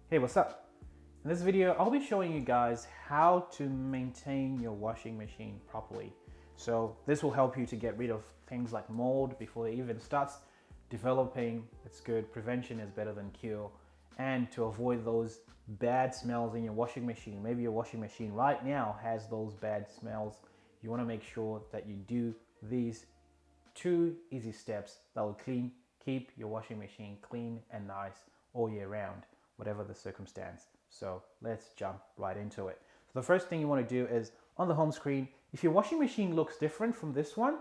Hey, what's up? In this video, I'll be showing you guys how to maintain your washing machine properly. So this will help you to get rid of things like mold before it even starts developing. It's good. Prevention is better than cure. And to avoid those bad smells in your washing machine. Maybe your washing machine right now has those bad smells. You want to make sure that you do these 2 easy steps that will keep your washing machine clean and nice all year round, whatever the circumstance. So let's jump right into it. So the first thing you want to do is on the home screen, if your washing machine looks different from this one,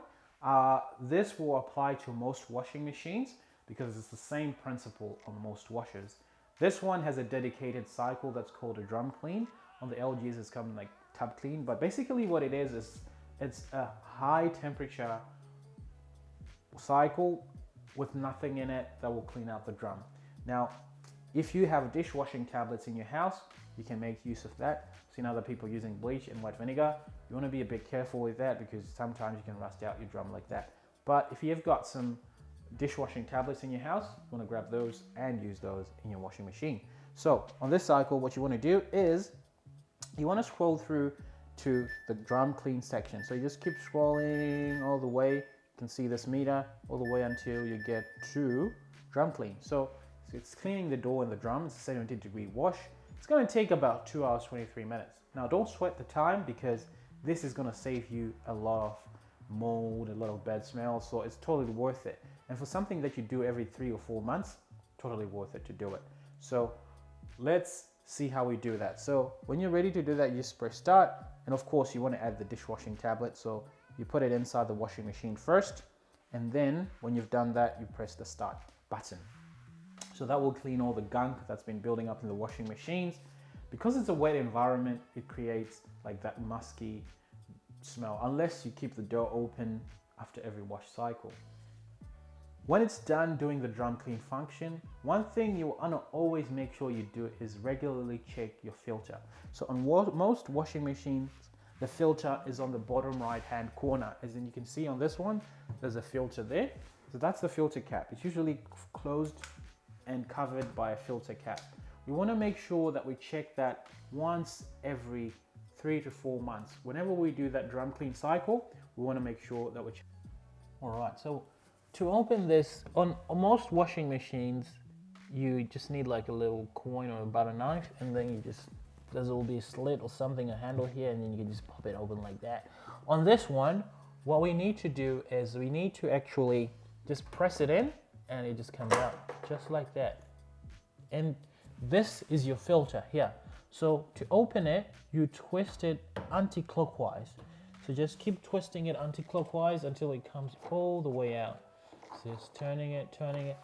this will apply to most washing machines because it's the same principle on most washers. This one has a dedicated cycle that's called a drum clean. On the LGs it's coming like tub clean, but basically what it is it's a high temperature cycle with nothing in it that will clean out the drum. Now, if you have dishwashing tablets in your house, you can make use of that. I've seen other people using bleach and white vinegar. You want to be a bit careful with that because sometimes you can rust out your drum like that. But if you've got some dishwashing tablets in your house, you want to grab those and use those in your washing machine. So on this cycle, what you want to do is you want to scroll through to the drum clean section. So you just keep scrolling all the way. You can see this meter all the way until you get to drum clean. So it's cleaning the door and the drum. It's a 70-degree wash. It's going to take about 2 hours 23 minutes. Now don't sweat the time because this is going to save you a lot of mold, a lot of bad smells, so it's totally worth it. And for something that you do every 3 or 4 months, totally worth it to do it. So let's see how we do that. So when you're ready to do that, you just press start, and of course you want to add the dishwashing tablet. So you put it inside the washing machine first, and then when you've done that, you press the start button. So that will clean all the gunk that's been building up in the washing machines. Because it's a wet environment, it creates like that musky smell, unless you keep the door open after every wash cycle. When it's done doing the drum clean function, one thing you want to always make sure you do is regularly check your filter. So on most washing machines, the filter is on the bottom right hand corner. As in you can see on this one, there's a filter there. So that's the filter cap. It's usually closed and covered by a filter cap. We want to make sure that we check that once every 3 to 4 months. Whenever we do that drum clean cycle, we want to make sure that we check. All right, so to open this, on most washing machines, you just need like a little coin or a butter knife, and then there will be a slit or something, a handle here, and then you can just pop it open like that. On this one, what we need to do is we need to actually just press it in, and it just comes out just like that. And this is your filter here. So to open it, you twist it anti-clockwise. So just keep twisting it anti-clockwise until it comes all the way out. So just turning it.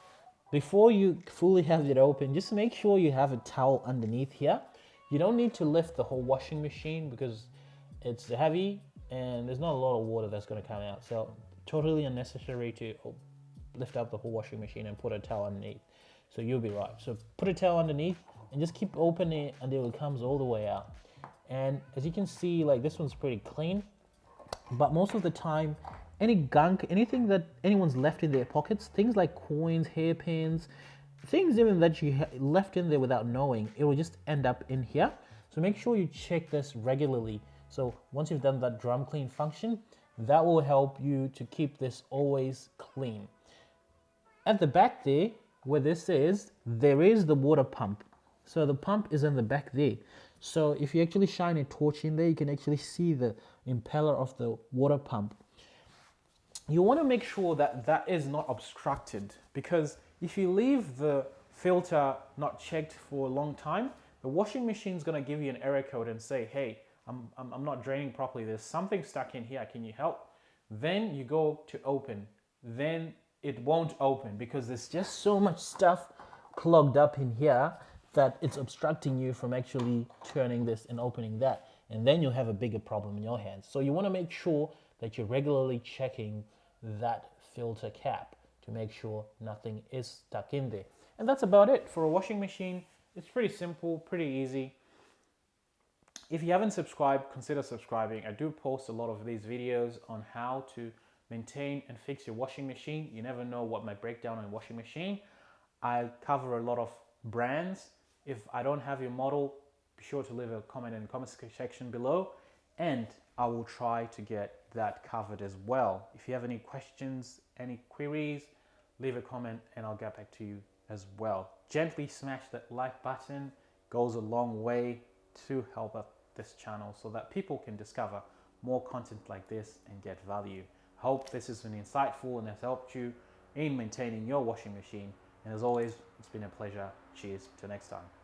Before you fully have it open, just make sure you have a towel underneath here. You don't need to lift the whole washing machine because it's heavy and there's not a lot of water that's going to come out. So totally unnecessary to lift up the whole washing machine and put a towel underneath. So you'll be right. So put a towel underneath and just keep opening it until it comes all the way out. And as you can see, like this one's pretty clean, but most of the time, any gunk, anything that anyone's left in their pockets, things like coins, hairpins, things even that you left in there without knowing, it will just end up in here. So make sure you check this regularly. So once you've done that drum clean function, that will help you to keep this always clean. At the back there, where this is, there is the water pump. So the pump is in the back there. So if you actually shine a torch in there, you can actually see the impeller of the water pump. You want to make sure that that is not obstructed, because if you leave the filter not checked for a long time, the washing machine is going to give you an error code and say, hey, I'm not draining properly. There's something stuck in here. Can you help? Then you go to open. Then it won't open because there's just so much stuff clogged up in here that it's obstructing you from actually turning this and opening that. And then you'll have a bigger problem in your hands. So you want to make sure that you're regularly checking that filter cap to make sure nothing is stuck in there. And that's about it for a washing machine. It's pretty simple, pretty easy. If you haven't subscribed, consider subscribing. I do post a lot of these videos on how to maintain and fix your washing machine. You never know what might break down on a washing machine. I cover a lot of brands If I don't have your model, be sure to leave a comment in the comment section below, and I will try to get that covered as well. If you have any questions, any queries, leave a comment and I'll get back to you as well. Gently smash that like button, goes a long way to help up this channel so that people can discover more content like this and get value. I hope this has been insightful and has helped you in maintaining your washing machine. And as always, it's been a pleasure. Cheers. Till next time.